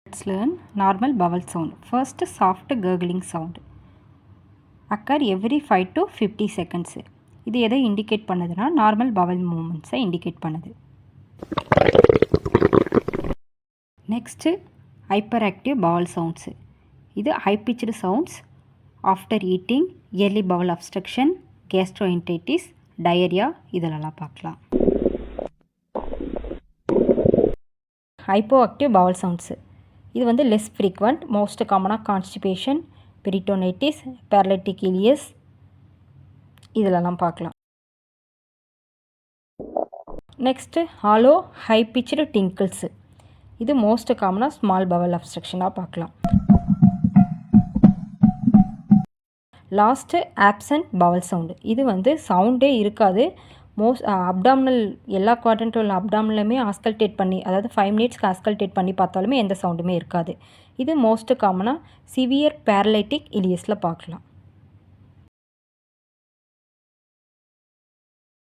Let's learn normal vowel sound. First, soft gurgling sound occur every 5 to 50 seconds. இது எதை indicate பண்ணுதுன்னா normal vowel மூமெண்ட்ஸை indicate பண்ணுது. Next hyper active vowel sounds. இது high pitched sounds after eating, early bowel obstruction, gastroenteritis, diarrhoea இதெல்லாம் பார்க்கலாம். Hypo active vowel sounds. இது வந்து லெஸ் ஃப்ரீக்வெண்ட், மோஸ்ட் காமனாக கான்ஸ்டிபேஷன், பெரிட்டோனைட்டிஸ், பேரலைட்டிக் இலியஸ் இதிலெல்லாம் பார்க்கலாம். Next hollow high pitched tinkles. இது most காமனாக ஸ்மால் பவல் அப்ஸ்ட்ரக்ஷனாக பார்க்கலாம். Last absent bowel sound. இது வந்து சவுண்டே இருக்காது. அப்டாமினல் எல்லா குவாட்ரண்ட்டில் உள்ள அப்டாமினலுமே ஆஸ்கல்டேட் பண்ணி, அதாவது 5 மினிட்ஸ்க்கு ஆஸ்கல்டேட் பண்ணி பார்த்தாலுமே எந்த சவுண்டுமே இருக்காது. இது மோஸ்ட் காமனாக சிவியர் பேரலைட்டிக் இலியஸில் பார்க்கலாம்.